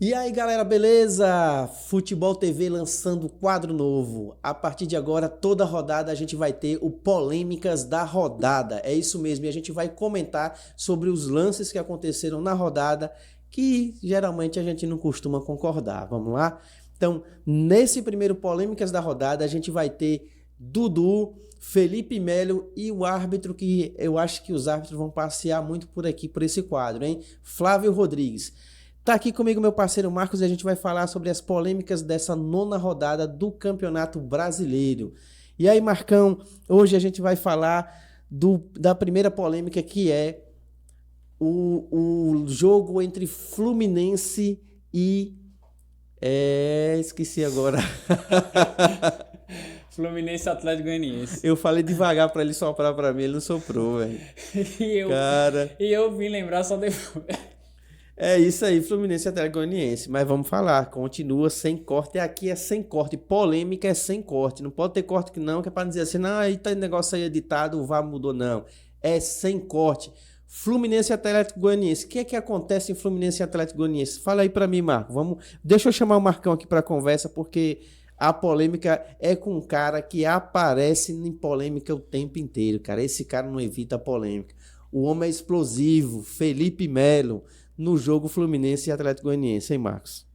E aí, galera, beleza? Futebol TV lançando quadro novo. A partir de agora, toda rodada a gente vai ter o Polêmicas da Rodada. É isso mesmo, e a gente vai comentar sobre os lances que aconteceram na rodada, que geralmente a gente não costuma concordar. Vamos lá? Então, nesse primeiro Polêmicas da Rodada, a gente vai ter Dudu, Felipe Melo e o árbitro que eu acho que os árbitros vão passear muito por aqui, por esse quadro, hein? Flávio Rodrigues. Tá aqui comigo meu parceiro Marcos e a gente vai falar sobre as polêmicas dessa nona rodada do Campeonato Brasileiro. E aí, Marcão, hoje a gente vai falar da primeira polêmica, que é o jogo entre Fluminense e... esqueci agora. Fluminense e Atlético Goianiense. Eu falei devagar pra ele soprar pra mim, ele não soprou, velho. E eu, Cara... e eu vim lembrar só depois. É isso aí, Fluminense e Atlético Goianiense. Mas vamos falar, continua sem corte. Aqui é sem corte, polêmica é sem corte. Não pode ter corte que não, que é pra dizer assim, não, aí tá negócio aí editado, o VAR mudou, não. É sem corte. Fluminense e Atlético Goianiense. O que é que acontece em Fluminense e Atlético Goianiense? Fala aí pra mim, Marco. Deixa eu chamar o Marcão aqui pra conversa, porque a polêmica é com um cara que aparece em polêmica o tempo inteiro, cara. Esse cara não evita a polêmica. O homem é explosivo, Felipe Melo, no jogo Fluminense e Atlético Goianiense, hein, Marcos?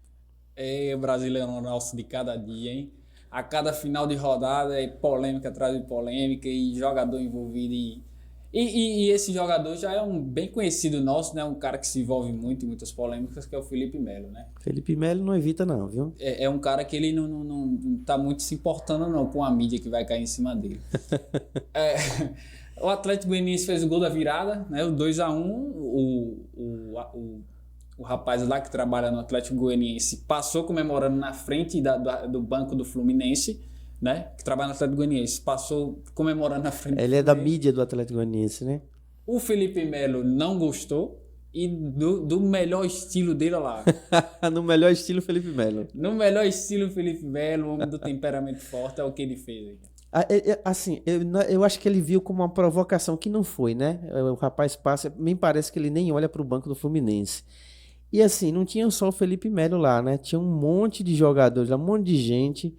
É, o brasileiro nosso de cada dia, hein? A cada final de rodada é polêmica atrás de polêmica e jogador envolvido. E esse jogador já é um bem conhecido nosso, né? Um cara que se envolve muito em muitas polêmicas, que é o Felipe Melo, né? Felipe Melo não evita não, viu? É um cara que ele não tá muito se importando não com a mídia que vai cair em cima dele. É, o Atlético Goianiense fez o gol da virada, né? O 2-1. O rapaz lá que trabalha no Atlético Goianiense passou comemorando na frente do banco do Fluminense, né? Que trabalha no Atlético Goianiense, passou comemorando na frente Ele do é da Fluminense. mídia do Atlético Goianiense, né? O Felipe Melo não gostou e do melhor estilo dele lá. No melhor estilo Felipe Melo. No melhor estilo Felipe Melo, homem do temperamento forte, é o que ele fez aí. Assim, eu acho que ele viu como uma provocação, que não foi, né? O rapaz passa, me parece que ele nem olha para o banco do Fluminense. E assim, não tinha só o Felipe Melo lá, né? Tinha um monte de jogadores, um monte de gente.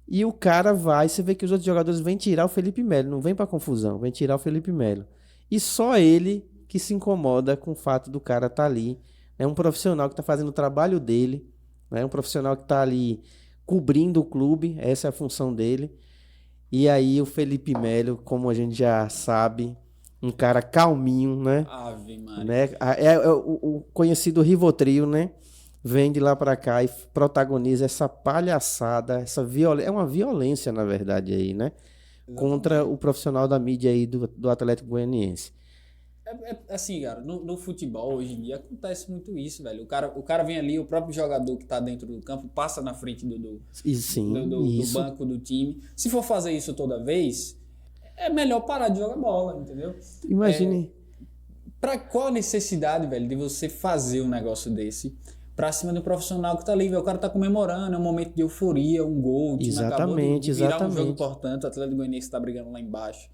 E o cara vai, você vê que os outros jogadores vêm tirar o Felipe Melo, não vem pra confusão, vem tirar o Felipe Melo. E só ele que se incomoda com o fato do cara estar ali. É um profissional que está fazendo o trabalho dele, né? Um profissional que está ali cobrindo o clube, essa é a função dele. E aí o Felipe Melo, como a gente já sabe, um cara calminho, né? Ave Maria. Né? É o conhecido Rivotril, né? Vem de lá pra cá e protagoniza essa palhaçada, é uma violência, na verdade, aí, né? Contra Exatamente. o profissional da mídia aí do Atlético Goianiense. Assim, cara, no futebol hoje em dia acontece muito isso, velho. O cara vem ali, o próprio jogador que tá dentro do campo passa na frente E sim, do isso. banco do time. Se for fazer isso toda vez, é melhor parar de jogar bola, entendeu? Imagine. Pra qual a necessidade, velho, de você fazer um negócio desse pra cima do profissional que tá ali, velho? O cara tá comemorando, é um momento de euforia, um gol, o time acabou Exatamente, de virar um jogo exatamente. importante, o Atlético Goianiense tá brigando lá embaixo.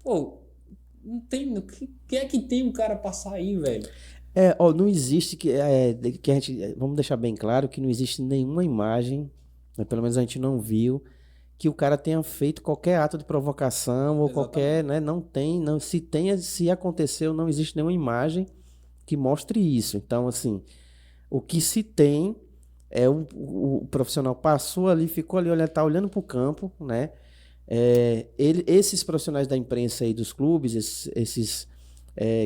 Pô, não tem. O que é que tem um cara pra sair, velho? Não existe que a gente, vamos deixar bem claro que não existe nenhuma imagem, né, pelo menos a gente não viu, que o cara tenha feito qualquer ato de provocação ou qualquer, Exatamente. né, não tem, não, se aconteceu, não existe nenhuma imagem que mostre isso. Então, assim, o que se tem é o profissional passou ali, ficou ali, olha, tá olhando para o campo, né? Esses profissionais da imprensa aí dos clubes, esses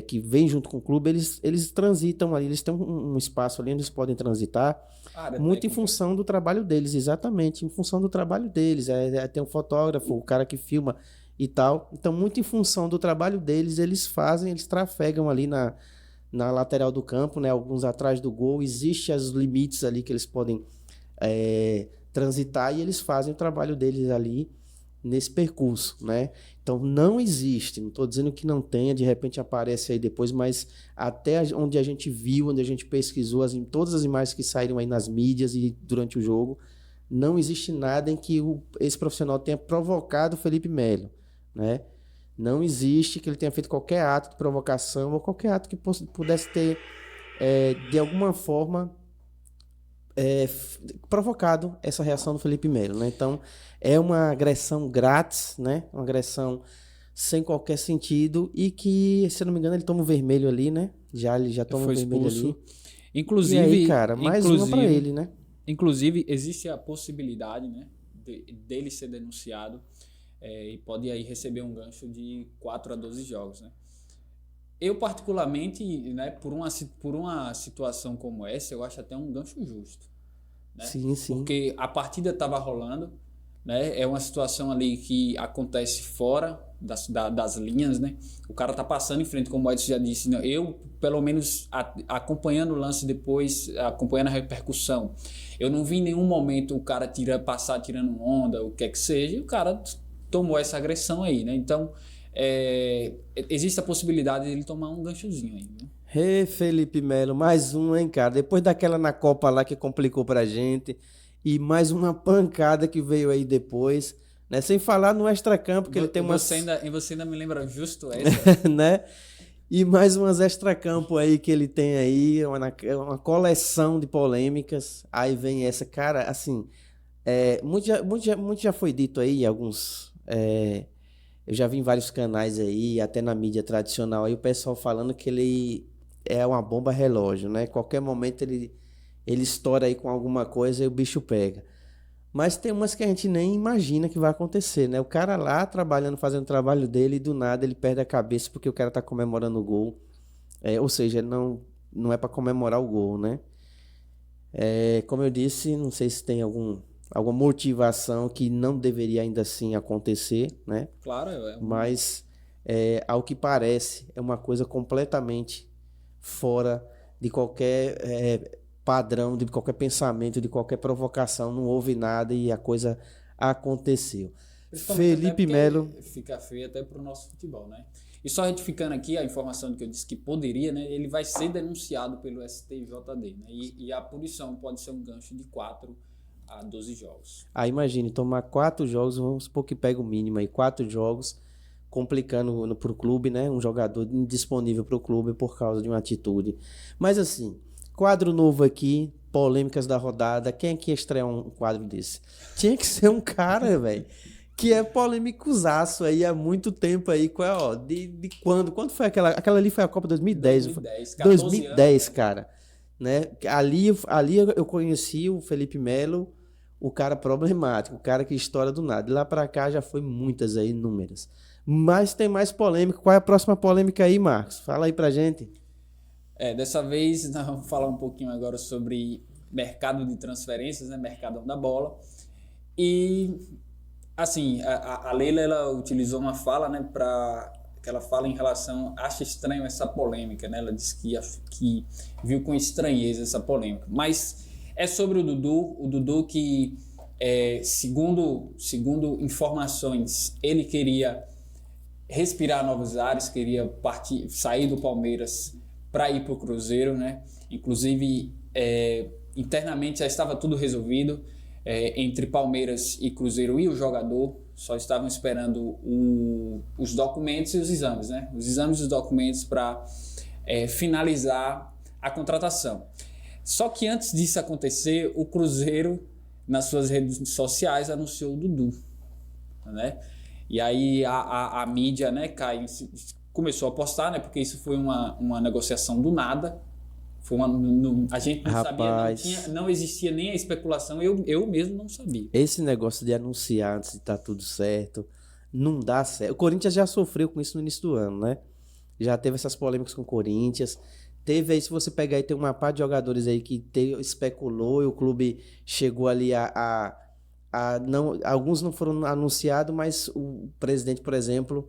que vêm junto com o clube, eles transitam ali, eles têm um espaço ali onde eles podem transitar, Área muito em técnica. função do trabalho deles, exatamente, em função do trabalho deles. Tem um fotógrafo, o cara que filma e tal. Então, muito em função do trabalho deles, eles trafegam ali na lateral do campo, né? Alguns atrás do gol. Existem os limites ali que eles podem transitar e eles fazem o trabalho deles ali nesse percurso, né? Então não existe, não estou dizendo que não tenha, de repente aparece aí depois, mas até onde a gente viu, onde a gente pesquisou, todas as imagens que saíram aí nas mídias e durante o jogo, não existe nada em que esse profissional tenha provocado o Felipe Melo, né? Não existe que ele tenha feito qualquer ato de provocação ou qualquer ato que pudesse ter, de alguma forma, provocado essa reação do Felipe Melo, né? Então, é uma agressão grátis, né? Uma agressão sem qualquer sentido e que, se eu não me engano, ele toma um vermelho ali, né? Ele já toma um vermelho ali. Inclusive, e aí, cara, mais uma pra ele, né? Inclusive, existe a possibilidade, né, dele ser denunciado e pode aí receber um gancho de 4 a 12 jogos, né? Eu, particularmente, né, por uma situação como essa, eu acho até um gancho justo, né? Sim, sim. Porque a partida estava rolando, né? É uma situação ali que acontece fora das linhas, né? O cara tá passando em frente, como o Edson já disse, né? Eu, pelo menos, acompanhando o lance depois, acompanhando a repercussão, eu não vi em nenhum momento o cara passar tirando onda, o que é que seja, e o cara tomou essa agressão aí, né? Então, existe a possibilidade de ele tomar um ganchozinho aí, né? Felipe Melo, mais um, hein, cara? Depois daquela na Copa lá que complicou pra gente, e mais uma pancada que veio aí depois, né? Sem falar no extracampo, que ele tem umas... Você ainda me lembra justo essa? né? E mais umas extracampo aí que ele tem aí, uma coleção de polêmicas. Aí vem essa, cara, assim, muito já foi dito aí, alguns... eu já vi em vários canais aí, até na mídia tradicional, aí o pessoal falando que ele é uma bomba relógio, né? Qualquer momento ele estoura aí com alguma coisa e o bicho pega. Mas tem umas que a gente nem imagina que vai acontecer, né? O cara lá trabalhando, fazendo o trabalho dele e do nada ele perde a cabeça porque o cara tá comemorando o gol. Ou seja, ele não é para comemorar o gol, né? Como eu disse, não sei se tem alguma motivação que não deveria ainda assim acontecer, né? Claro, Mas, ao que parece, é uma coisa completamente fora de qualquer padrão, de qualquer pensamento, de qualquer provocação. Não houve nada e a coisa aconteceu. Felipe Melo... Fica feio até pro nosso futebol, né? E só retificando aqui a informação que eu disse que poderia, né? Ele vai ser denunciado pelo STJD, né? E a punição pode ser um gancho de 4 a 12 jogos. Imagine, tomar 4 jogos, vamos supor que pega o mínimo aí, 4 jogos, complicando pro clube, né? Um jogador indisponível pro clube por causa de uma atitude. Mas assim, quadro novo aqui, polêmicas da rodada. Quem é que ia estrear um quadro desse? Tinha que ser um cara, velho, que é polêmicozaço aí há muito tempo aí. De quando? Quando foi aquela? Aquela ali foi a Copa 2010. 2010, anos, cara. Né? Ali eu conheci o Felipe Melo, o cara problemático, o cara que estoura do nada. De lá pra cá já foi muitas aí, inúmeras. Mas tem mais polêmica. Qual é a próxima polêmica aí, Marcos? Fala aí pra gente. Dessa vez nós vamos falar um pouquinho agora sobre mercado de transferências, né? Mercadão da bola. E, assim, a Leila, ela utilizou uma fala, né? Que ela fala em relação... Acha estranho essa polêmica, né? Ela disse que viu com estranheza essa polêmica. Mas é sobre o Dudu que, segundo informações, ele queria respirar novos ares, queria sair do Palmeiras para ir para o Cruzeiro, né? Inclusive, internamente já estava tudo resolvido entre Palmeiras e Cruzeiro e o jogador. Só estavam esperando os documentos e os exames, né? Os exames e os documentos para finalizar a contratação. Só que antes disso acontecer, o Cruzeiro, nas suas redes sociais, anunciou o Dudu, né? E aí a mídia, né, começou a postar, né? Porque isso foi uma negociação do nada. A gente não sabia, não existia nem a especulação, eu mesmo não sabia. Esse negócio de anunciar antes de estar tudo certo, não dá certo. O Corinthians já sofreu com isso no início do ano, né? Já teve essas polêmicas com o Corinthians. Teve aí, se você pegar aí, tem uma parte de jogadores aí que especulou e o clube chegou ali não, alguns não foram anunciados, mas o presidente, por exemplo,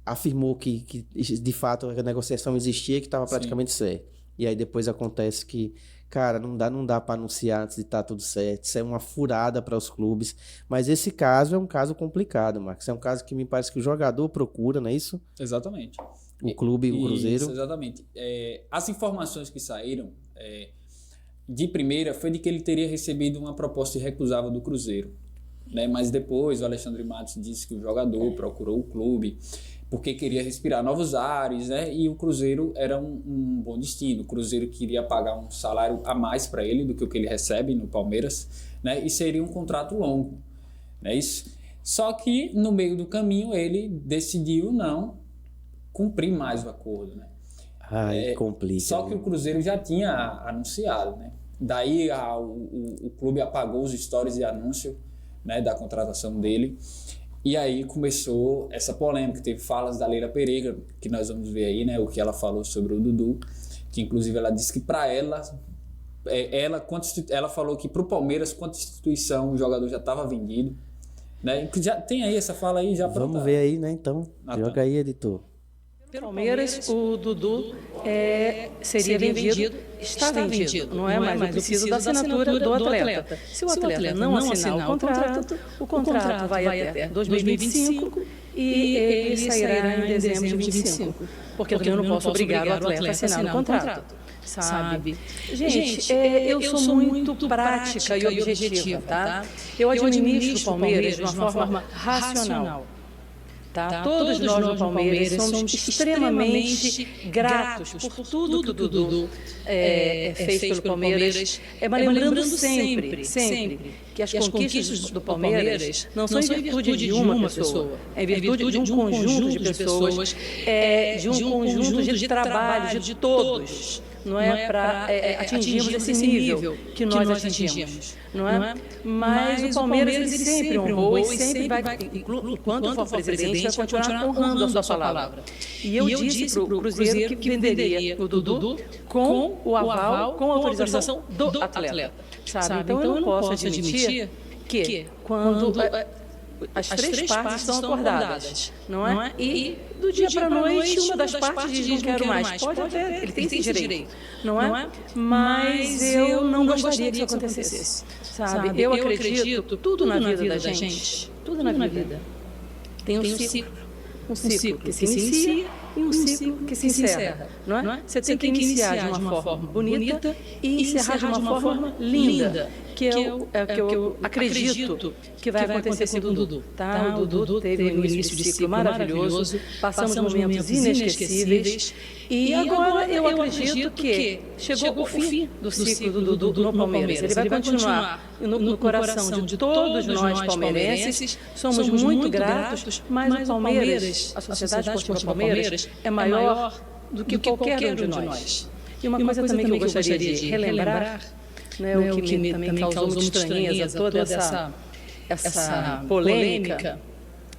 afirmou que de fato a negociação existia, que estava praticamente certo. E aí depois acontece que, cara, não dá para anunciar antes de estar tudo certo. Isso é uma furada para os clubes. Mas esse caso é um caso complicado, Marcos. É um caso que me parece que o jogador procura, não é isso? Exatamente. O clube, o Cruzeiro. Isso, exatamente. As informações que saíram de primeira foi de que ele teria recebido uma proposta irrecusável do Cruzeiro, né? Mas depois o Alexandre Matos disse que o jogador procurou o clube porque queria respirar novos ares, né? E o Cruzeiro era um bom destino. O Cruzeiro queria pagar um salário a mais para ele do que o que ele recebe no Palmeiras, né? E seria um contrato longo, né? Isso. Só que no meio do caminho ele decidiu não cumprir mais o acordo, né? Complica. Só que o Cruzeiro já tinha anunciado, né? Daí o clube apagou os stories de anúncio, né, da contratação dele. E aí começou essa polêmica, teve falas da Leila Pereira, que nós vamos ver aí, né, o que ela falou sobre o Dudu, que inclusive ela disse que para ela falou que para o Palmeiras, quanto instituição, o jogador já estava vendido, né? Já tem aí essa fala aí já. Vamos ver aí, né, então. Joga aí, editor. Pelo Palmeiras, o Dudu seria vendido, está vendido, não é? Mas eu preciso da assinatura do atleta. Se o atleta não assinar o contrato vai até 2025 e ele sairá em dezembro de 2025. Porque eu não posso obrigar o atleta a assinar o contrato, sabe? Gente, eu sou muito prática e objetiva, tá? Eu administro o Palmeiras de uma forma racional. Tá? Todos nós no Palmeiras somos extremamente gratos por tudo que o Dudu fez pelo Palmeiras, mas lembrando sempre que as conquistas do Palmeiras não são em virtude de uma pessoa, é em virtude de um conjunto de pessoas, de um conjunto de trabalho de todos. Não é para atingirmos esse nível que nós atingimos, não é? Mas o Palmeiras ele sempre honrou e sempre vai, enquanto for presidente, vai continuar honrando a sua palavra. E eu disse para o Cruzeiro que venderia o Dudu com o aval, com a autorização do atleta, sabe? Então eu não posso admitir que quando as três partes estão acordadas, não é? E do dia para a noite, uma das partes diz não quero mais. Pode até, ele tem esse direito, não é? Mas eu não gostaria que isso acontecesse, sabe? Eu acredito, tudo na vida da gente, tudo na vida tem um ciclo. Um ciclo que se inicia e um ciclo que se encerra, não é? Você tem que iniciar de uma forma bonita e encerrar de uma forma linda, que é o que eu acredito que vai acontecer com o Dudu. Tá? O Dudu teve um início de ciclo maravilhoso, passamos momentos inesquecíveis e agora eu acredito que chegou o fim do ciclo do Dudu no Palmeiras. Ele vai continuar no coração de todos nós palmeirenses, somos muito gratos, mas o Palmeiras, a Sociedade Esportiva Palmeiras, é maior do que qualquer um de nós. E uma coisa também que eu gostaria de relembrar, né, o que me também causou muita estranheza, toda essa polêmica.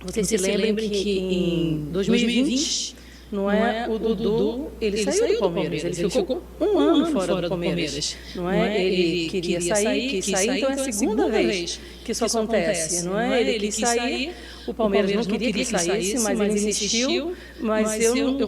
Vocês se lembrem que em 2020, não é, o Dudu, ele saiu do Palmeiras, ele ficou um ano fora do Palmeiras, não é? Ele queria sair, então é a segunda vez que isso acontece, não é? Ele quis sair, o Palmeiras não queria que ele saísse, mas ele insistiu, mas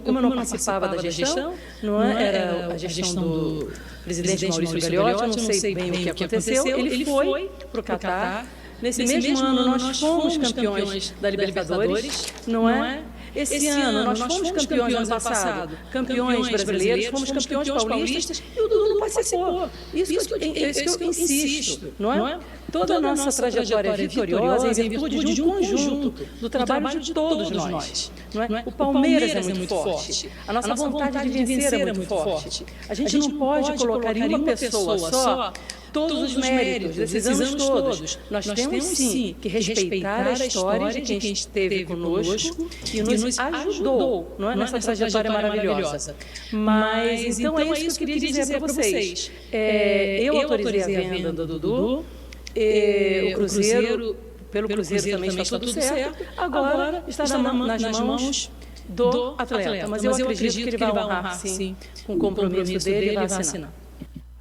como eu não participava da gestão, não é? Era a gestão do presidente Maurício Gagliotti, eu não sei bem o que aconteceu, ele foi para o Catar. Nesse mesmo ano nós fomos campeões da Libertadores, não é? Esse ano nós fomos campeões no ano passado, campeões brasileiros, fomos campeões paulistas e o Dudu não participou. Isso que eu insisto, não é? Toda a nossa trajetória vitoriosa é em virtude de um conjunto do trabalho de todos nós. Não é? O Palmeiras é muito forte, a nossa vontade de vencer é muito forte. A gente não pode colocar em uma pessoa só todos os méritos desses anos todos. Nós temos sim que respeitar a história de quem esteve conosco e nos ajudou, não é? Nessa trajetória maravilhosa. Mas então é isso que eu queria dizer para vocês. Eu autorizei a venda do Dudu, o Cruzeiro, pelo Cruzeiro também está tudo certo. Agora está nas mãos do atleta. Mas eu acredito que ele vai honrar sim com o compromisso dele e vai assinar.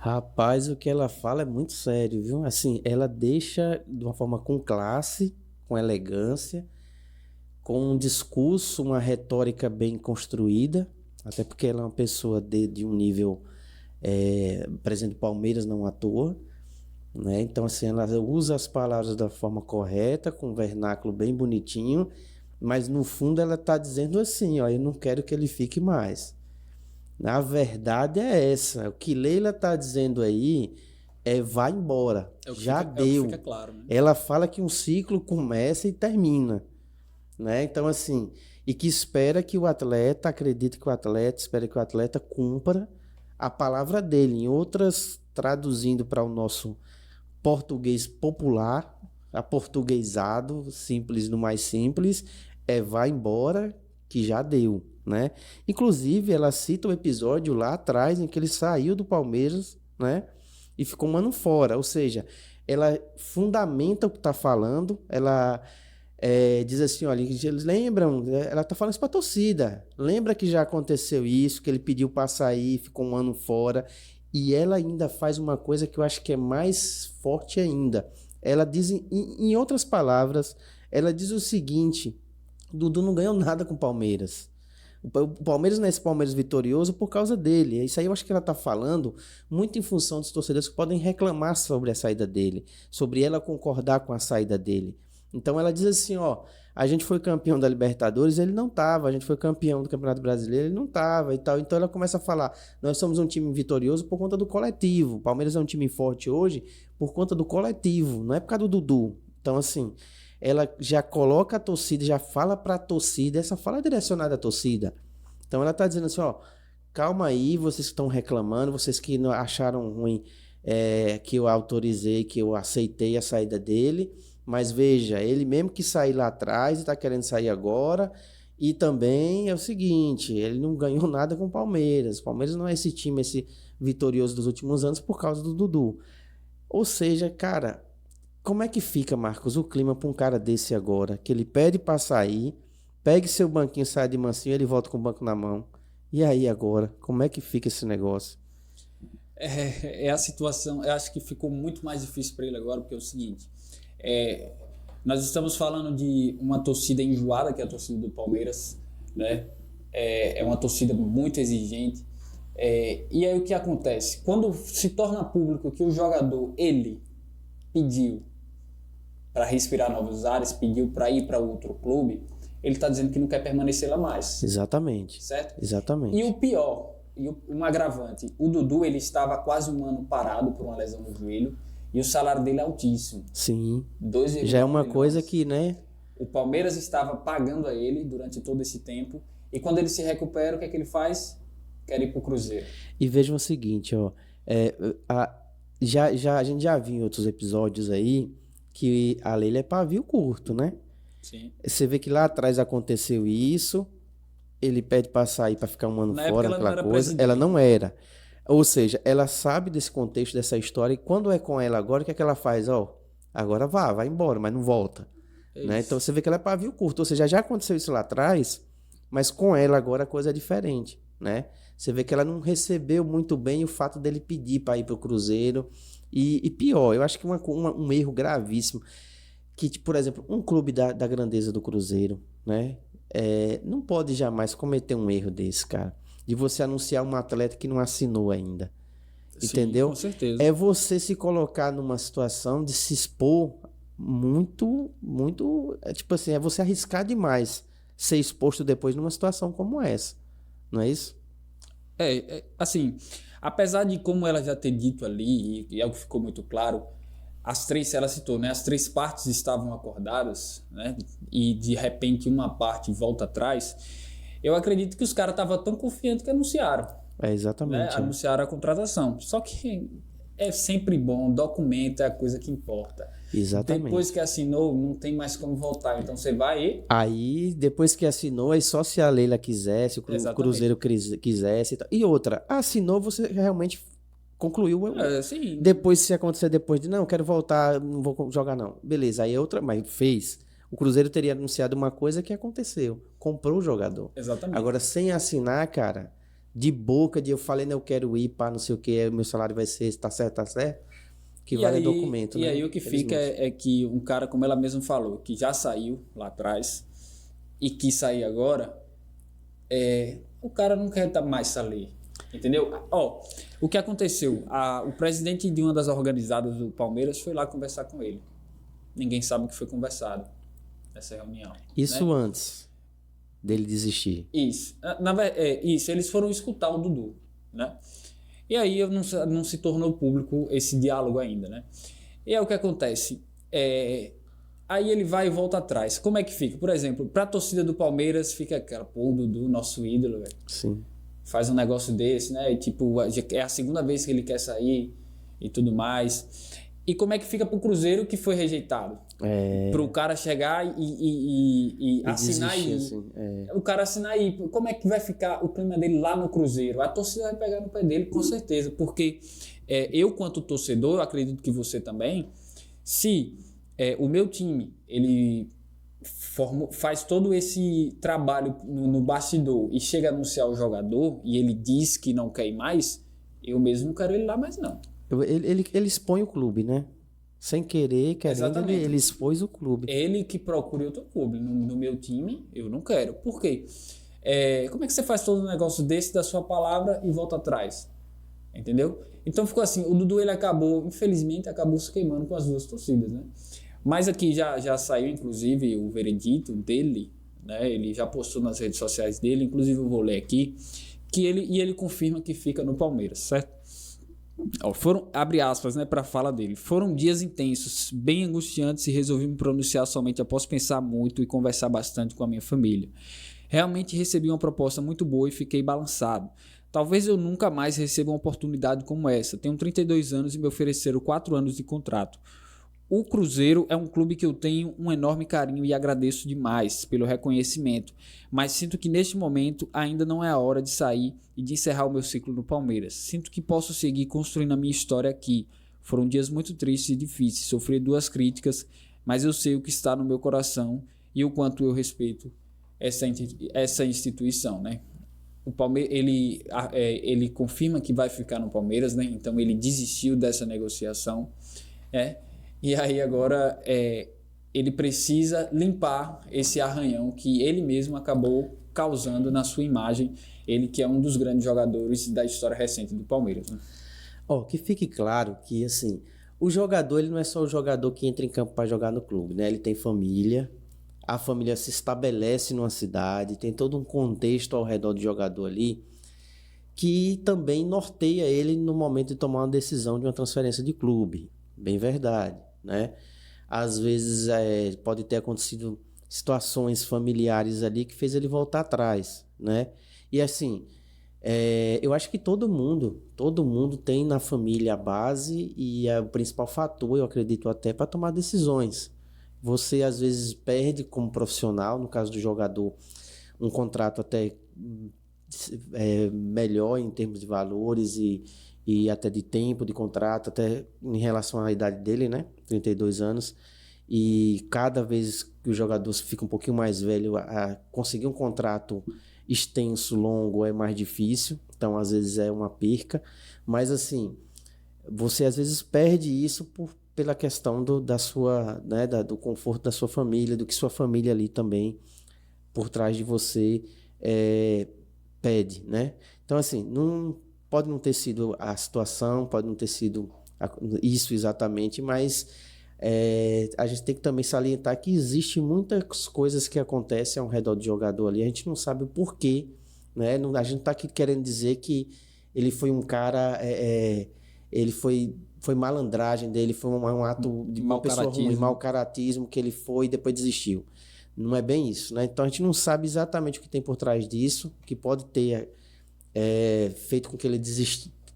Rapaz, o que ela fala é muito sério, viu? Assim, ela deixa de uma forma com classe, com elegância, com um discurso, uma retórica bem construída, até porque ela é uma pessoa de um nível presidente do Palmeiras, não à toa, né? Então, assim, ela usa as palavras da forma correta, com um vernáculo bem bonitinho, mas no fundo ela está dizendo assim, ó, eu não quero que ele fique mais. A verdade é essa. O que Leila está dizendo aí vai embora. Já deu. Fica claro, né? Ela fala que um ciclo começa e termina, né? Então, assim, e que espera que o atleta, acredita que o atleta, espera que o atleta cumpra a palavra dele. Em outras, traduzindo para o nosso português popular, aportuguesado, simples no mais simples, vai embora que já deu, né? Inclusive, ela cita um episódio lá atrás em que ele saiu do Palmeiras, né? E ficou um ano fora, ou seja, ela fundamenta o que está falando, ela diz assim, olha, eles lembram, ela está falando isso para a torcida, lembra que já aconteceu isso, que ele pediu para sair, ficou um ano fora, e ela ainda faz uma coisa que eu acho que é mais forte ainda. Ela diz, em outras palavras, ela diz o seguinte: Dudu não ganhou nada com o Palmeiras. O Palmeiras não é esse Palmeiras vitorioso por causa dele. Isso aí eu acho que ela está falando muito em função dos torcedores que podem reclamar sobre a saída dele, sobre ela concordar com a saída dele. Então ela diz assim, ó, a gente foi campeão da Libertadores, ele não estava, a gente foi campeão do Campeonato Brasileiro, ele não estava e tal. Então ela começa a falar, nós somos um time vitorioso por conta do coletivo, o Palmeiras é um time forte hoje por conta do coletivo, não é por causa do Dudu. Então assim, ela já coloca a torcida, já fala para a torcida, essa fala é direcionada à torcida. Então ela está dizendo assim, ó, calma aí, vocês que estão reclamando, vocês que não acharam ruim que eu autorizei, que eu aceitei a saída dele, mas veja, ele mesmo que sair lá atrás e está querendo sair agora, e também é o seguinte, ele não ganhou nada com o Palmeiras. O Palmeiras não é esse time, esse vitorioso dos últimos anos por causa do Dudu. Ou seja, cara, como é que fica, Marcos, o clima para um cara desse agora, que ele pede para sair, pegue seu banquinho, sai de mansinho, ele volta com o banco na mão. E aí agora, como é que fica esse negócio? É a situação, eu acho que ficou muito mais difícil para ele agora, porque é o seguinte, nós estamos falando de uma torcida enjoada, que é a torcida do Palmeiras, né? É uma torcida muito exigente, e aí o que acontece? Quando se torna público que o jogador, ele pediu para respirar novos ares, pediu para ir para outro clube, ele está dizendo que não quer permanecer lá mais. Exatamente. Certo? Exatamente. E o pior, um agravante, o Dudu, ele estava quase um ano parado por uma lesão no joelho, e o salário dele é altíssimo. Sim. 2,9 já é uma milhões. coisa que, né? O Palmeiras estava pagando a ele durante todo esse tempo, e quando ele se recupera, o que é que ele faz? Quer ir para o Cruzeiro. E vejam o seguinte, ó, a gente já viu em outros episódios aí que a Leila é pavio curto, né? Sim. Você vê que lá atrás aconteceu isso, ele pede para sair para ficar um ano fora, aquela coisa, ela não era. Ou seja, ela sabe desse contexto, dessa história, e quando é com ela agora, o que é que ela faz? Ó, agora vai embora, mas não volta. Né? Então você vê que ela é pavio curto, ou seja, já aconteceu isso lá atrás, mas com ela agora a coisa é diferente, né? Você vê que ela não recebeu muito bem o fato dele pedir para ir para o Cruzeiro, e pior, eu acho que um erro gravíssimo, que, por exemplo, um clube da grandeza do Cruzeiro, né? Não pode jamais cometer um erro desse, cara, de você anunciar um atleta que não assinou ainda. Sim, entendeu? Com certeza. É você se colocar numa situação de se expor muito, tipo assim, é você arriscar demais ser exposto depois numa situação como essa, não é isso? Assim, apesar de como ela já ter dito ali, e é o que ficou muito claro, ela citou, né? As três partes estavam acordadas, né? E de repente uma parte volta atrás. Eu acredito que os caras estavam tão confiantes que anunciaram. Exatamente. Né? Anunciaram a contratação. Só que é sempre bom, documento é a coisa que importa. Exatamente. Depois que assinou, não tem mais como voltar. Então você vai e... Aí, depois que assinou, aí só se a Leila quisesse, o Cruzeiro quisesse. E outra, assinou, você realmente concluiu. Sim. Depois, se acontecer depois de, não, quero voltar, não vou jogar não. Beleza, aí é outra, mas fez. O Cruzeiro teria anunciado uma coisa que aconteceu. Comprou o jogador. Exatamente. Agora, sem assinar, cara, de boca, de eu falei, não, eu quero ir, pá, não sei o que, meu salário vai ser, tá certo, que vale aí, documento. E né? aí o que fica é que um cara, como ela mesma falou, que já saiu lá atrás e quis sair agora, o cara não quer mais ali. Entendeu? Ó, o que aconteceu? O presidente de uma das organizadas do Palmeiras foi lá conversar com ele. Ninguém sabe o que foi conversado nessa reunião. Isso né? Antes dele desistir. Isso. Isso, eles foram escutar o Dudu, né? E aí não se tornou público esse diálogo ainda, né? E aí o que acontece? Aí ele vai e volta atrás. Como é que fica? Por exemplo, para a torcida do Palmeiras fica aquela, pô, o Dudu, nosso ídolo, velho. Sim. Faz um negócio desse, né? E, tipo, é a segunda vez que ele quer sair e tudo mais. E como é que fica pro Cruzeiro que foi rejeitado? Pro cara chegar e assinar desistir, aí. assim, O cara assinar aí. Como é que vai ficar o clima dele lá no Cruzeiro? A torcida vai pegar no pé dele, com certeza. Porque eu, quanto torcedor, eu acredito que você também, se o meu time, ele faz todo esse trabalho no bastidor e chega a anunciar o jogador e ele diz que não quer ir mais, eu mesmo não quero ele lá mais não. Ele expõe o clube, né? Sem querer, querendo, ele expôs o clube. Ele que procure outro clube. No meu time, eu não quero. Por quê? Como é que você faz todo um negócio desse da sua palavra e volta atrás? Entendeu? Então ficou assim, o Dudu ele infelizmente acabou se queimando com as duas torcidas, né? Mas aqui já saiu, inclusive, o veredito dele, né? Ele já postou nas redes sociais dele, inclusive eu vou ler aqui, que ele confirma que fica no Palmeiras, certo? Abre aspas, né, para a fala dele. Foram dias intensos, bem angustiantes e resolvi me pronunciar somente após pensar muito e conversar bastante com a minha família. Realmente recebi uma proposta muito boa e fiquei balançado. Talvez eu nunca mais receba uma oportunidade como essa. Tenho 32 anos e me ofereceram 4 anos de contrato. O Cruzeiro é um clube que eu tenho um enorme carinho e agradeço demais pelo reconhecimento, mas sinto que neste momento ainda não é a hora de sair e de encerrar o meu ciclo no Palmeiras. Sinto que posso seguir construindo a minha história aqui. Foram dias muito tristes e difíceis, sofri 2 críticas, mas eu sei o que está no meu coração e o quanto eu respeito essa instituição, né? O Palmeiras, ele confirma que vai ficar no Palmeiras, né? Então ele desistiu dessa negociação, e aí agora ele precisa limpar esse arranhão que ele mesmo acabou causando na sua imagem, ele que é um dos grandes jogadores da história recente do Palmeiras, né? Que fique claro que, assim, o jogador ele não é só o jogador que entra em campo para jogar no clube, né? Ele tem família, a família se estabelece numa cidade, tem todo um contexto ao redor do jogador ali que também norteia ele no momento de tomar uma decisão de uma transferência de clube. Bem verdade, né? Às vezes pode ter acontecido situações familiares ali que fez ele voltar atrás, né? E assim, eu acho que todo mundo tem na família a base e é o principal fator, eu acredito até, para tomar decisões. Você às vezes perde como profissional, no caso do jogador, um contrato até melhor em termos de valores e até de tempo de contrato, até em relação à idade dele, né? 32 anos. E cada vez que o jogador fica um pouquinho mais velho, conseguir um contrato extenso, longo, é mais difícil. Então, às vezes, é uma perca. Mas, assim, você às vezes perde isso pela questão da sua, né, do conforto da sua família, do que sua família ali também, por trás de você, pede, né? Então, assim, pode não ter sido a situação, pode não ter sido isso exatamente, mas a gente tem que também salientar que existem muitas coisas que acontecem ao redor do jogador ali, a gente não sabe o porquê, né? A gente não está aqui querendo dizer que ele foi um cara, ele foi malandragem dele, foi um ato de uma pessoa ruim, mau caratismo que ele foi e depois desistiu. Não é bem isso, né? Então a gente não sabe exatamente o que tem por trás disso, que pode ter feito com que ele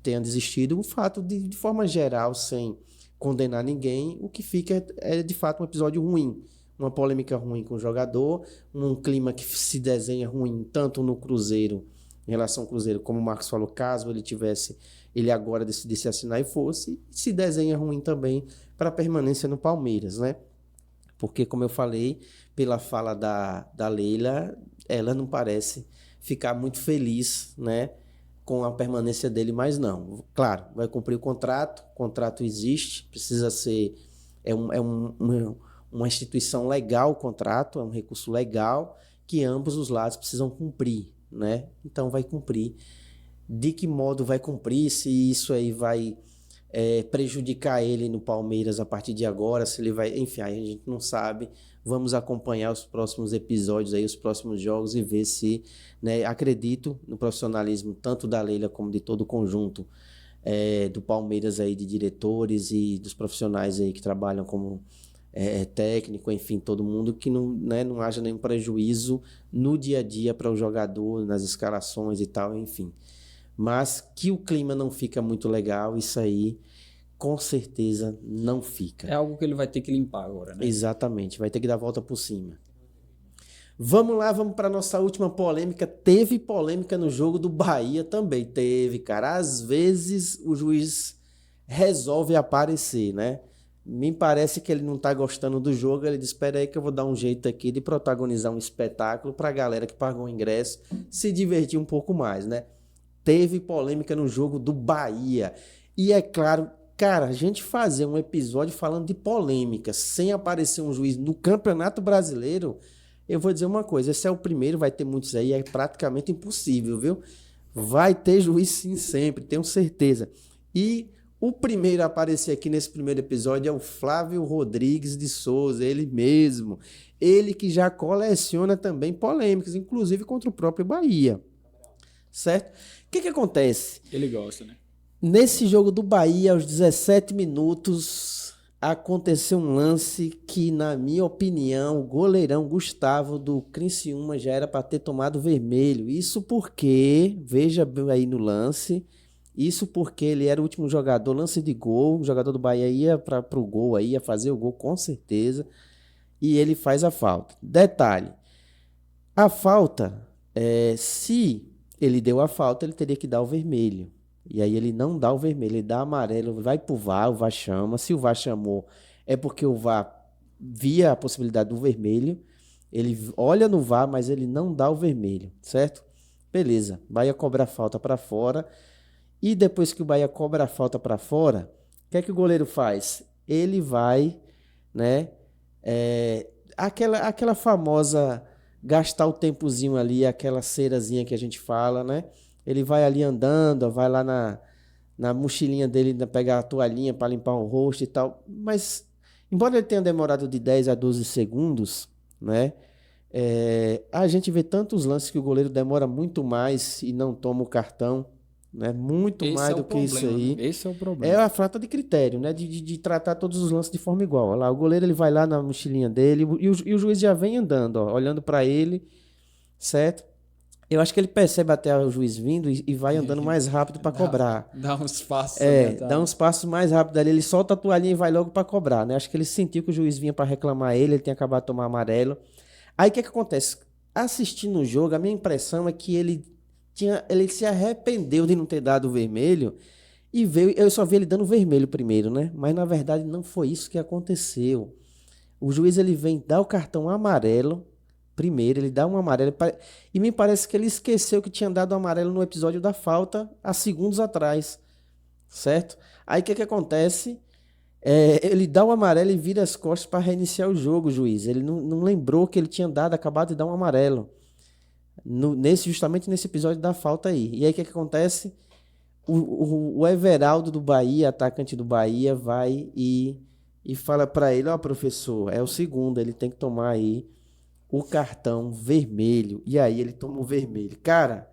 tenha desistido. O fato de forma geral, sem condenar ninguém, o que fica é de fato um episódio ruim, uma polêmica ruim com o jogador, um clima que se desenha ruim tanto no Cruzeiro, em relação ao Cruzeiro, como o Marcos falou, caso ele agora decidisse assinar e fosse, se desenha ruim também para a permanência no Palmeiras, né? Porque, como eu falei, pela fala da Leila, ela não parece ficar muito feliz, né, com a permanência dele, mas não. Claro, vai cumprir o contrato existe, precisa ser... uma instituição legal o contrato, é um recurso legal que ambos os lados precisam cumprir, né? Então vai cumprir. De que modo vai cumprir, se isso aí vai prejudicar ele no Palmeiras a partir de agora, se ele vai... Enfim, a gente não sabe. Vamos acompanhar os próximos episódios, aí, os próximos jogos e ver se... né, acredito no profissionalismo tanto da Leila como de todo o conjunto do Palmeiras, aí, de diretores e dos profissionais aí que trabalham como técnico, enfim, todo mundo, que não, né, não haja nenhum prejuízo no dia a dia para o jogador, nas escalações e tal, enfim. Mas que o clima não fica muito legal, isso aí com certeza não fica. É algo que ele vai ter que limpar agora, né? Exatamente, vai ter que dar a volta por cima. Vamos lá, vamos para nossa última polêmica. Teve polêmica no jogo do Bahia também, teve, cara. Às vezes o juiz resolve aparecer, né? Me parece que ele não tá gostando do jogo, ele diz, espera aí que eu vou dar um jeito aqui de protagonizar um espetáculo para a galera que pagou o ingresso se divertir um pouco mais, né? Teve polêmica no jogo do Bahia. E é claro, cara, a gente fazer um episódio falando de polêmica sem aparecer um juiz no Campeonato Brasileiro, eu vou dizer uma coisa, esse é o primeiro, vai ter muitos aí, é praticamente impossível, viu? Vai ter juiz sim sempre, tenho certeza. E o primeiro a aparecer aqui nesse primeiro episódio é o Flávio Rodrigues de Souza, ele mesmo. Ele que já coleciona também polêmicas, inclusive contra o próprio Bahia. Certo? O que acontece? Ele gosta, né? Nesse jogo do Bahia, aos 17 minutos, aconteceu um lance que, na minha opinião, o goleirão Gustavo do Criciúma já era para ter tomado vermelho. Isso porque, veja aí no lance, isso porque ele era o último jogador, lance de gol, o jogador do Bahia ia para o gol, aí, ia fazer o gol com certeza, e ele faz a falta. Detalhe, a falta, se ele deu a falta, ele teria que dar o vermelho. E aí ele não dá o vermelho, ele dá amarelo, vai pro VAR, o VAR chama. Se o VAR chamou, é porque o VAR via a possibilidade do vermelho. Ele olha no VAR, mas ele não dá o vermelho, certo? Beleza, Bahia cobra a falta para fora. E depois que o Bahia cobra a falta para fora, o que é que o goleiro faz? Ele vai, né? Aquela famosa gastar o tempozinho ali, aquela cerazinha que a gente fala, né? Ele vai ali andando, vai lá na mochilinha dele, pegar a toalhinha para limpar o rosto e tal. Mas, embora ele tenha demorado de 10 a 12 segundos, né? A gente vê tantos lances que o goleiro demora muito mais e não toma o cartão, né? Muito Esse mais é do o que isso problema, aí. né? Esse é o problema. É a falta de critério, né? De tratar todos os lances de forma igual. Olha lá, o goleiro ele vai lá na mochilinha dele e o juiz já vem andando, ó, olhando para ele, certo? Eu acho que ele percebe até o juiz vindo e vai andando mais rápido para cobrar. Dá uns passos. Né, tá? Dá uns passos mais rápido ali. Ele solta a toalhinha e vai logo para cobrar, né? Acho que ele sentiu que o juiz vinha para reclamar ele tinha acabado de tomar amarelo. Aí o que acontece? Assistindo o jogo, a minha impressão é que ele se arrependeu de não ter dado o vermelho e veio. Eu só vi ele dando vermelho primeiro, né? Mas na verdade não foi isso que aconteceu. O juiz ele vem dar o cartão amarelo. Primeiro, ele dá um amarelo. E me parece que ele esqueceu que tinha dado o amarelo no episódio da falta há segundos atrás. Certo? Aí o que acontece? Ele dá o amarelo e vira as costas para reiniciar o jogo, o juiz. Ele não lembrou que ele tinha acabado de dar um amarelo. Justamente nesse episódio da falta aí. E aí o que acontece? O Everaldo do Bahia, atacante do Bahia, vai e fala para ele: ó, professor, é o segundo, ele tem que tomar aí o cartão vermelho. E aí ele toma o vermelho. Cara,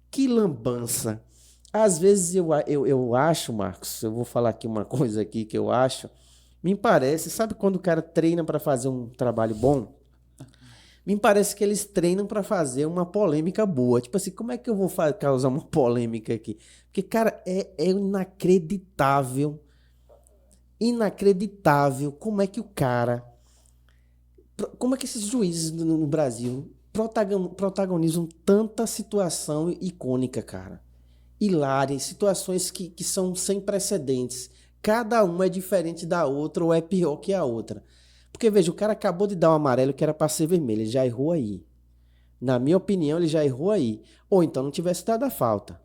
que lambança. Às vezes eu acho, Marcos, eu vou falar aqui uma coisa aqui que eu acho, me parece, sabe quando o cara treina para fazer um trabalho bom? Me parece que eles treinam para fazer uma polêmica boa. Tipo assim, como é que eu vou causar uma polêmica aqui? Porque, cara, é inacreditável. Inacreditável como é que como é que esses juízes no Brasil protagonizam tanta situação icônica, cara? Hilária, situações que são sem precedentes. Cada uma é diferente da outra ou é pior que a outra. Porque, veja, o cara acabou de dar um amarelo que era para ser vermelho, ele já errou aí. Na minha opinião, ele já errou aí. Ou então não tivesse dado a falta.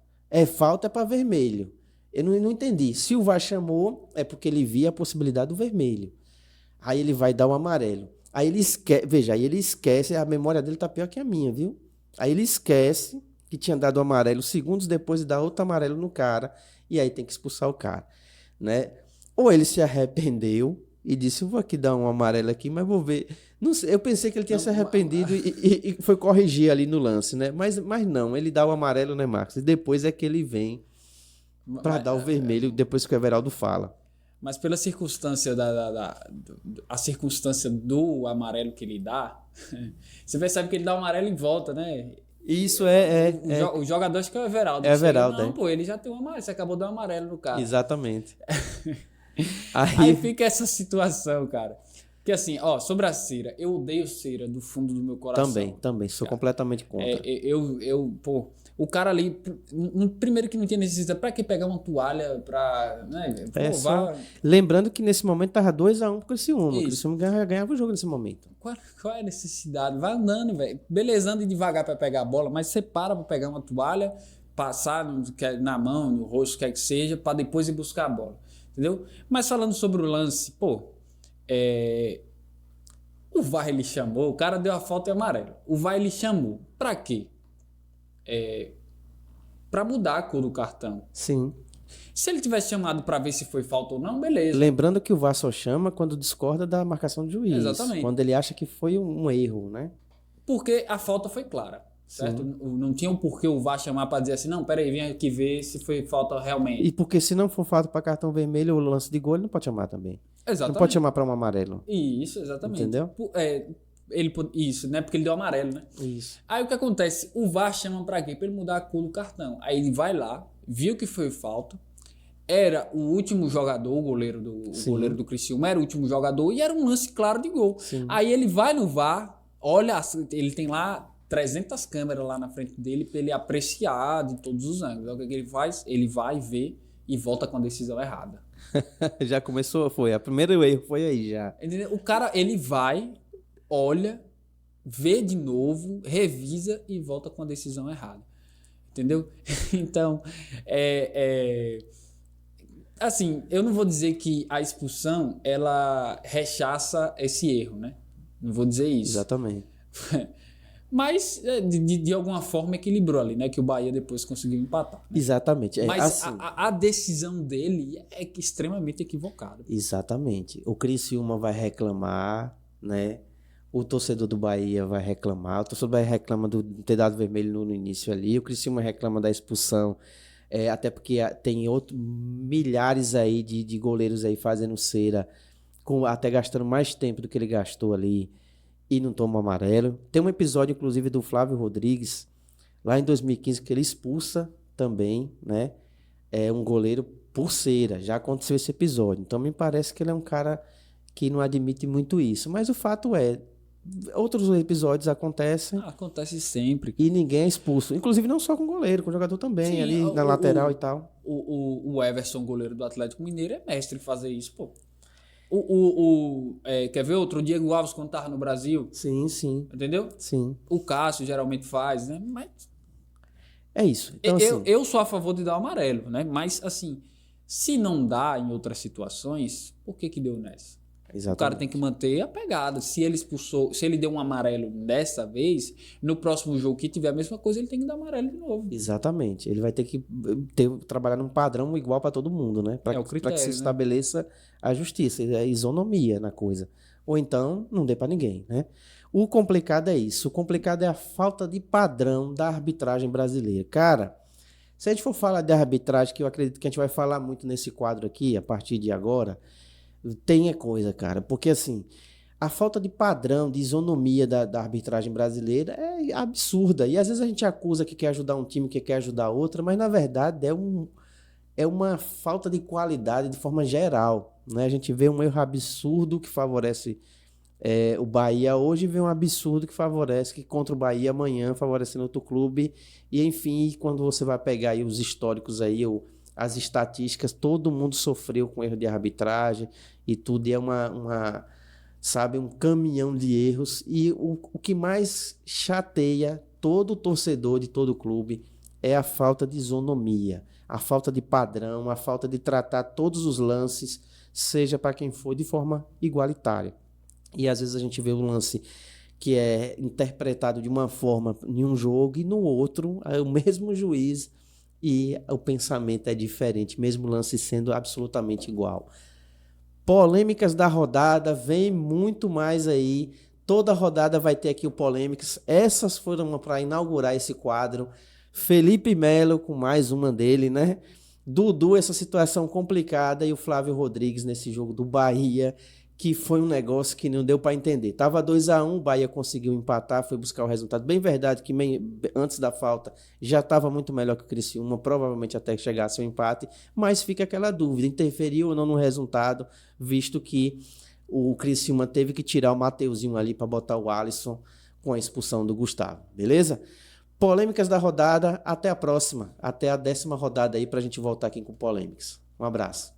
Falta é para vermelho. Eu não entendi. Se o VAR chamou, é porque ele via a possibilidade do vermelho. Aí ele vai dar o amarelo. Aí ele esquece, veja, a memória dele tá pior que a minha, viu? Aí ele esquece que tinha dado o amarelo segundos depois de dar outro amarelo no cara, e aí tem que expulsar o cara, né? Ou ele se arrependeu e disse, eu vou aqui dar um amarelo aqui, mas vou ver. Não sei, eu pensei que ele tinha se arrependido e foi corrigir ali no lance, né? Mas não, ele dá o amarelo, né, Marcos? E depois é que ele vem para dar o vermelho, depois que o Everaldo fala. Mas pela circunstância a circunstância do amarelo que ele dá, você percebe que ele dá o amarelo em volta, né? Isso O jogador, acho que é o Everaldo. É Everaldo, Não, pô, ele já tem um amarelo, você acabou de dar um amarelo no cara. Exatamente. Aí fica essa situação, cara. Que assim, ó, sobre a cera, eu odeio cera do fundo do meu coração. Também, sou completamente contra. Pô, o cara ali, primeiro que não tinha necessidade, pra que pegar uma toalha pra, né, Lembrando que nesse momento tava 2-1 pro Criciúma. Isso. O Criciúma ganhava o jogo nesse momento. Qual é a necessidade? Vai andando, velho. Beleza, anda devagar pra pegar a bola, mas você para pra pegar uma toalha, passar na mão, no rosto, quer que seja, pra depois ir buscar a bola. Entendeu? Mas falando sobre o lance, pô, o VAR ele chamou, o cara deu a falta e amarelo. O VAR ele chamou. Pra quê? Pra mudar a cor do cartão. Sim. Se ele tivesse chamado pra ver se foi falta ou não, beleza. Lembrando que o VAR só chama quando discorda da marcação do juiz. Exatamente. Quando ele acha que foi um erro, né? Porque a falta foi clara, certo? Não tinha um porquê o VAR chamar pra dizer assim, não, peraí, vem aqui ver se foi falta realmente. E porque se não for falta para cartão vermelho ou lance de gol, ele não pode chamar também. Exatamente. Não pode chamar para um amarelo. Isso, exatamente. Entendeu? Isso, né? Porque ele deu amarelo, né? Isso. Aí o que acontece? O VAR chama pra quê? Pra ele mudar a cor do cartão. Aí ele vai lá, viu que foi falta, era o último jogador, o goleiro do Criciúma era o último jogador e era um lance claro de gol. Sim. Aí ele vai no VAR, olha, ele tem lá 300 câmeras lá na frente dele pra ele apreciar de todos os ângulos. O que ele faz? Ele vai ver e volta com a decisão errada. Já começou, foi. O primeiro erro foi aí já. Entendeu? O cara, ele vai, olha, vê de novo, revisa e volta com a decisão errada. Entendeu? Então, assim, eu não vou dizer que a expulsão, ela rechaça esse erro, né? Não vou dizer isso. Exatamente. Mas, de alguma forma, equilibrou ali, né? Que o Bahia depois conseguiu empatar. Né? Exatamente. Mas assim. a decisão dele é extremamente equivocada. Exatamente. O Criciúma vai reclamar, né? O torcedor do Bahia vai reclamar. O torcedor do Bahia reclama de ter dado vermelho no início ali. O Criciúma reclama da expulsão. Até porque tem milhares aí de goleiros aí fazendo cera, até gastando mais tempo do que ele gastou ali. E não toma amarelo. Tem um episódio, inclusive, do Flávio Rodrigues, lá em 2015, que ele expulsa também, né? Um goleiro por cera. Já aconteceu esse episódio. Então, me parece que ele é um cara que não admite muito isso. Mas o fato é, outros episódios acontecem. Acontece sempre. E ninguém é expulso. Inclusive, não só com o goleiro, com o jogador também, sim, ali na lateral e tal. O Everson, goleiro do Atlético Mineiro, é mestre em fazer isso, pô. Quer ver outro? O Diego Alves, quando tava no Brasil. Sim, sim. Entendeu? Sim. O Cássio geralmente faz, né? Mas é isso. Então, eu sou a favor de dar o amarelo, né? Mas, assim, se não dá em outras situações, por que deu nessa? Exatamente. O cara tem que manter a pegada. Se ele deu um amarelo dessa vez, no próximo jogo que tiver a mesma coisa, ele tem que dar amarelo de novo. Exatamente. Ele vai ter que trabalhar num padrão igual para todo mundo, né? Para que se estabeleça a justiça, a isonomia na coisa. Ou então, não dê para ninguém, né? O complicado é isso. O complicado é a falta de padrão da arbitragem brasileira. Cara, se a gente for falar de arbitragem, que eu acredito que a gente vai falar muito nesse quadro aqui, a partir de agora, tem coisa, cara. Porque, assim, a falta de padrão, de isonomia da arbitragem brasileira é absurda. E, às vezes, a gente acusa que quer ajudar um time, que quer ajudar outro, mas, na verdade, é uma falta de qualidade de forma geral, né? A gente vê um erro absurdo que favorece o Bahia hoje, vê um absurdo que favorece, que contra o Bahia amanhã, favorecendo outro clube. E, enfim, quando você vai pegar aí os históricos aí, as estatísticas, todo mundo sofreu com erro de arbitragem e tudo, e é um caminhão de erros. E o que mais chateia todo torcedor de todo clube é a falta de isonomia, a falta de padrão, a falta de tratar todos os lances, seja para quem for, de forma igualitária. E às vezes a gente vê um lance que é interpretado de uma forma em um jogo e no outro é o mesmo juiz e o pensamento é diferente, mesmo lance sendo absolutamente igual. Polêmicas da rodada, vem muito mais aí. Toda rodada vai ter aqui o Polêmicas. Essas foram para inaugurar esse quadro. Felipe Melo com mais uma dele, né? Dudu, essa situação complicada, e o Flávio Rodrigues nesse jogo do Bahia, que foi um negócio que não deu para entender. Tava 2-1, o Bahia conseguiu empatar, foi buscar o resultado. Bem verdade que antes da falta já estava muito melhor que o Criciúma, provavelmente até chegasse ao empate, mas fica aquela dúvida, interferiu ou não no resultado, visto que o Criciúma teve que tirar o Mateuzinho ali para botar o Alisson com a expulsão do Gustavo, beleza? Polêmicas da rodada, até a próxima, até a 10ª rodada aí pra gente voltar aqui com polêmicas. Um abraço.